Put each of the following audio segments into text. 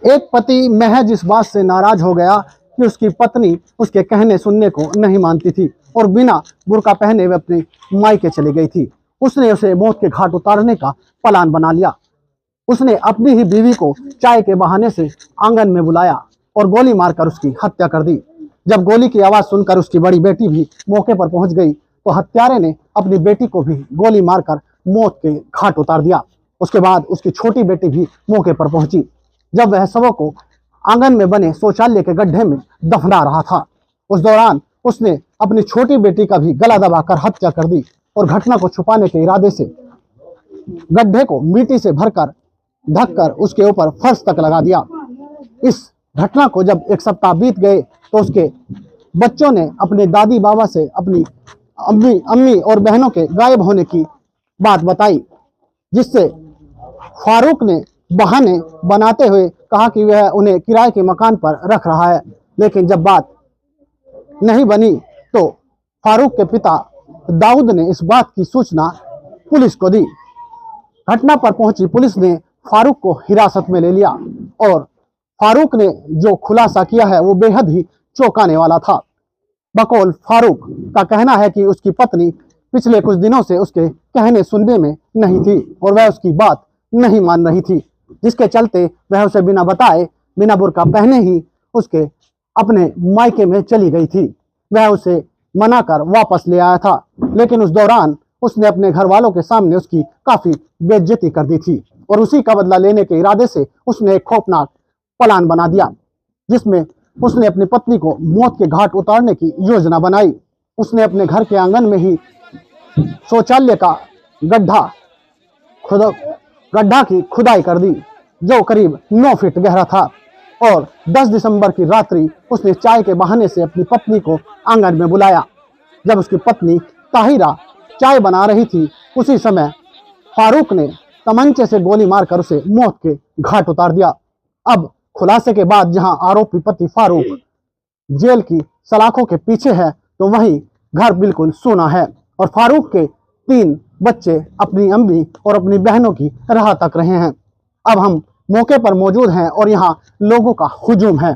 एक पति महज इस बात से नाराज हो गया कि उसकी पत्नी उसके कहने सुनने को नहीं मानती थी और बिना बुर्का पहने हुए अपने मायके चली गई थी। उसने उसे मौत के घाट उतारने का प्लान बना लिया। उसने अपनी ही बीवी को चाय के बहाने से आंगन में बुलाया और गोली मारकर उसकी हत्या कर दी। जब गोली की आवाज सुनकर उसकी बड़ी बेटी भी मौके पर पहुंच गई तो हत्यारे ने अपनी बेटी को भी गोली मारकर मौत के घाट उतार दिया। उसके बाद उसकी छोटी बेटी भी मौके पर पहुंची। जब वह शवों को आंगन में बने शौचालय के गड्ढे में दफना रहा था, उस दौरान उसने अपनी छोटी बेटी का भी गला दबाकर हत्या कर दी और घटना को छुपाने के इरादे से गड्ढे को मिट्टी से भरकर ढककर उसके ऊपर फर्श तक लगा दिया। इस घटना को जब एक सप्ताह बीत गए तो उसके बच्चों ने अपने दादी बाबा से अपनी अम्मी और बहनों के गायब होने की बात बताई, जिससे फारूक ने बहाने बनाते हुए कहा कि वह उन्हें किराए के मकान पर रख रहा है। लेकिन जब बात नहीं बनी तो फारूक के पिता दाऊद ने इस बात की सूचना पुलिस को दी। घटना पर पहुंची पुलिस ने फारूक को हिरासत में ले लिया और फारूक ने जो खुलासा किया है वो बेहद ही चौंकाने वाला था। बकौल फारूक का कहना है कि उसकी पत्नी पिछले कुछ दिनों से उसके कहने सुनने में नहीं थी और वह उसकी बात नहीं मान रही थी, जिसके चलते वह उसे बिना बताए बिना बुर्का पहने ही उसके अपने मायके में चली गई थी। वह उसे मनाकर वापस ले आया था, लेकिन उस दौरान उसने अपने घर वालों के सामने उसकी काफी बेइज्जती कर दी थी और उसी का बदला लेने के इरादे से उसने एक खौफनाक प्लान बना दिया, जिसमें उसने अपनी पत्नी को मौत के घाट उतारने की योजना बनाई। उसने अपने घर के आंगन में ही शौचालय का गड्ढा की खुदाई कर दी, जो करीब 9 फीट गहरा था और 10 दिसंबर की रात्रि उसने चाय के बहाने से अपनी पत्नी को आंगन में बुलाया। जब उसकी पत्नी ताहिरा चाय बना रही थी, उसी समय फारूक ने तमंचे से गोली मारकर उसे मौत के घाट उतार दिया। अब खुलासे के बाद जहां आरोपी पति फारूक जेल की सलाखों के पीछे है, तो वहीं घर बिल्कुल सूना है और फारूक के 3 बच्चे अपनी अम्मी और अपनी बहनों की राह तक रहे हैं। अब हम मौके पर मौजूद हैं और यहाँ लोगों का हुजूम है।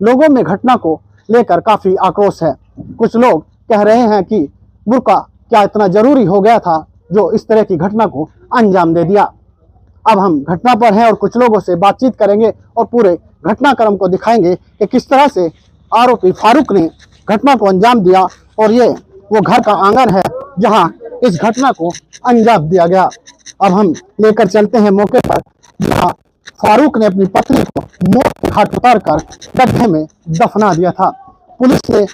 लोगों में घटना को लेकर काफी आक्रोश है। कुछ लोग कह रहे हैं कि बुर्का क्या इतना जरूरी हो गया था जो इस तरह की घटना को अंजाम दे दिया। अब हम घटना पर हैं और कुछ लोगों से बातचीत करेंगे और पूरे घटनाक्रम को दिखाएंगे कि किस तरह से आरोपी फारूक ने घटना को अंजाम दिया और ये वो घर का आंगन है जहां इस घटना को अंजाम दिया गया। अब हम लेकर चलते हैं मौके पर जहां फारूक ने अपनी पत्नी को मौत के घाट उतारकर गड्ढे में दफना दिया था। पुलिस ने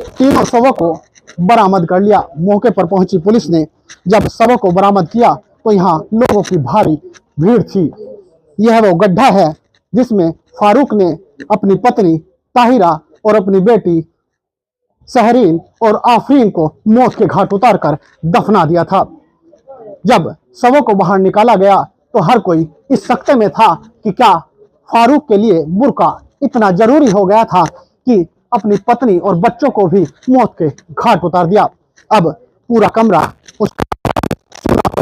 तीनों शवों को बरामद कर लिया। मौके पर पहुंची पुलिस ने जब शवों को बरामद किया तो यहाँ लोगों की भारी भीड़ थी। यह वो गड्ढा है जिसमें फारूक ने अपनी पत्नी ताहिरा और अपनी बेटी सहरीन और आफरीन को मौत के घाट उतारकर दफना दिया था। जब शवों को बाहर निकाला गया तो हर कोई इस सकते में था कि क्या फारूक के लिए बुर्का इतना जरूरी हो गया था कि अपनी पत्नी और बच्चों को भी मौत के घाट उतार दिया। अब पूरा कमरा उसका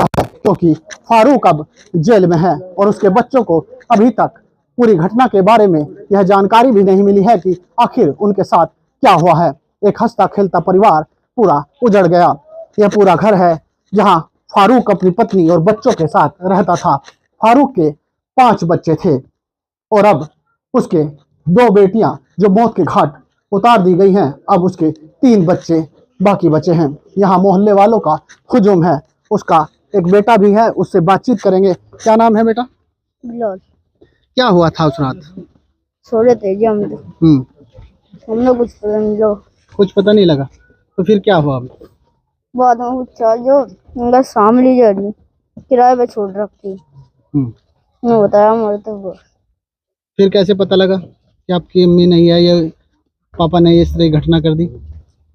क्योंकि फारूक अब जेल में है और उसके बच्चों को अभी तक पूरी घटना के बारे में यह जानकारी भी नहीं मिली है कि आखिर उनके साथ क्या हुआ है। एक हंसता खेलता परिवार पूरा उजड़ गया। यह पूरा घर है जहां फारूक अपनी पत्नी और बच्चों के साथ रहता था। फारूक के 5 बच्चे थे और अब उसके 2 बेटियां जो मौत के घाट उतार दी गई हैं, अब उसके 3 बच्चे बाकी बचे हैं। यहाँ मोहल्ले वालों का हुजूम है। उसका एक बेटा भी है, उससे बातचीत करेंगे। क्या नाम है बेटा? बिलाल। क्या हुआ था उस रात? सो रहे थे जी हम तो। हमने कुछ पता नहीं लगा। कुछ पता नहीं लगा तो फिर क्या हुआ? अब बाद में कुछ चाल जो उनका सामने जा रही किराए पे छोड़ रखती उन्होंने बताया हमारे तो। फिर कैसे पता लगा कि आपकी अम्मी नहीं है या पापा ने इस तरह घटना कर दी?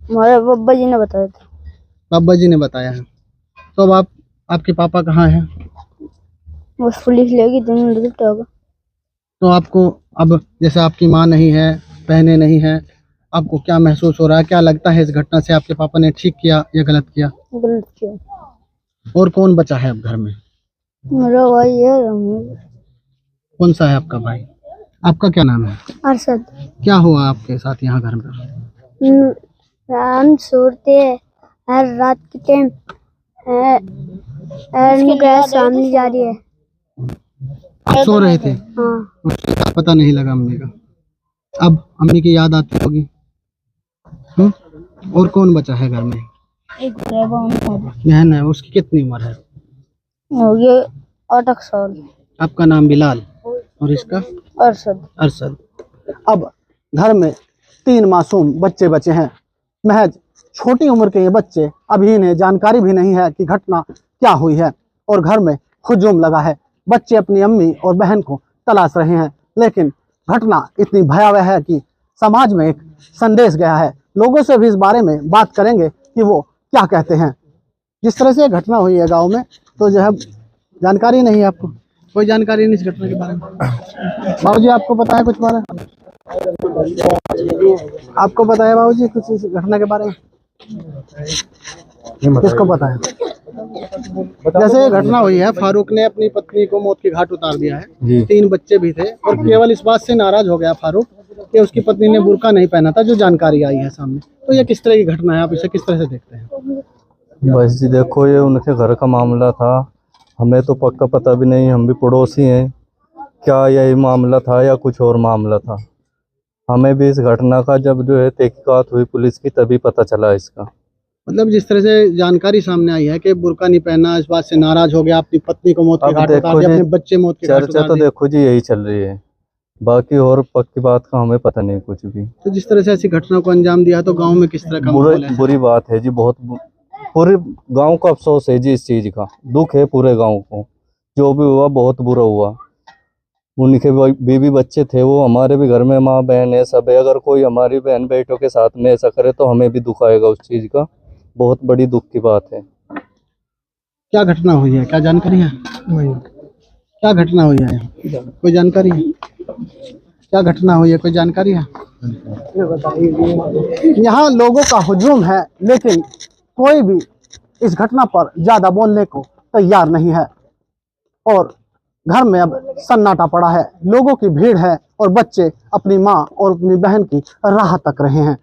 हमारे बब्बा जी ने बताया था। बाबा जी ने बताया है। तो अब आपके पापा कहाँ हैं? बस पुलिस लेगी तो तो आपको अब जैसे आपकी माँ नहीं है, बहनें नहीं है, आपको क्या महसूस हो रहा है? क्या लगता है इस घटना से आपके पापा ने ठीक किया या गलत किया? गलत किया। और कौन बचा है अब घर में? मेरा भाई है। कौन सा है आपका भाई? आपका क्या नाम है? अरशद। क्या हुआ आपके साथ यहाँ घर में? हम सोते हैं हर रात के टाइम, गैस सामने जा रही है। आप सो रहे थे? हाँ। पता नहीं लगा अम्मी का। अब अम्मी की याद आती होगी। और कौन बचा है घर में? एक बहन है, उसकी कितनी उम्र है? ये 8 साल। आपका नाम बिलाल और इसका? अरशद। अरशद। अब घर में 3 मासूम बच्चे बचे हैं। महज छोटी उम्र के ये बच्चे, अभी इन्हें जानकारी भी नहीं है कि घटना क्या हुई है और घर में हुजूम लगा है। बच्चे अपनी अम्मी और बहन को तलाश रहे हैं, लेकिन घटना इतनी भयावह है कि समाज में एक संदेश गया है। लोगों से भी इस बारे में बात करेंगे कि वो क्या कहते हैं। जिस तरह से घटना हुई है गांव में, तो जो है जानकारी नहीं है आपको? कोई जानकारी नहीं इस घटना के बारे में? बाबूजी आपको पता है कुछ बारे में? आपको पता है बाबूजी कुछ इस घटना के बारे में? किसको पता है? जैसे ये घटना हुई है, फारूक ने अपनी पत्नी को मौत के घाट उतार दिया है। 3 बच्चे भी थे और केवल इस बात से नाराज हो गया फारूक कि उसकी पत्नी ने बुर्का नहीं पहना था, जो जानकारी आई है सामने। तो ये किस तरह की घटना है, आप इसे किस तरह से देखते हैं? बस जी देखो, ये उनके घर का मामला था। हमें तो पक्का पता भी नहीं, हम भी पड़ोसी हैं। क्या यही मामला था या कुछ और मामला था? हमें भी इस घटना का जब जो है तहकीकात हुई पुलिस की, तभी पता चला इसका। मतलब जिस तरह से जानकारी सामने आई है कि बुर्का नहीं पहना, इस बात से नाराज हो गया, अपनी पत्नी को मौत के घाट उतार दिया, अपने बच्चे मौत के घाट चर्चा उतार तो दिए। देखो जी यही चल रही है, बाकी और पक्की बात का हमें पता नहीं कुछ भी। तो जिस तरह से ऐसी घटना को अंजाम दिया, तो गांव में किस तरह का माहौल है? बुरी बात है जी, बहुत पूरे गांव को अफसोस है जी, इस चीज का दुख है पूरे गांव को। जो भी हुआ बहुत बुरा हुआ। उनके बीवी बच्चे थे, वो हमारे भी घर में माँ बहन है, सब है। अगर कोई हमारी बहन बेटों के साथ में ऐसा करे तो हमें भी दुख आएगा उस चीज का। बहुत बड़ी दुख की बात है। क्या घटना हुई है, क्या जानकारी है? क्या घटना हुई है, कोई जानकारी है? क्या घटना हुई है, कोई जानकारी है? यहाँ लोगों का हुजूम है, लेकिन कोई भी इस घटना पर ज्यादा बोलने को तैयार नहीं है और घर में अब सन्नाटा पड़ा है। लोगों की भीड़ है और बच्चे अपनी माँ और अपनी बहन की राह तक रहे हैं।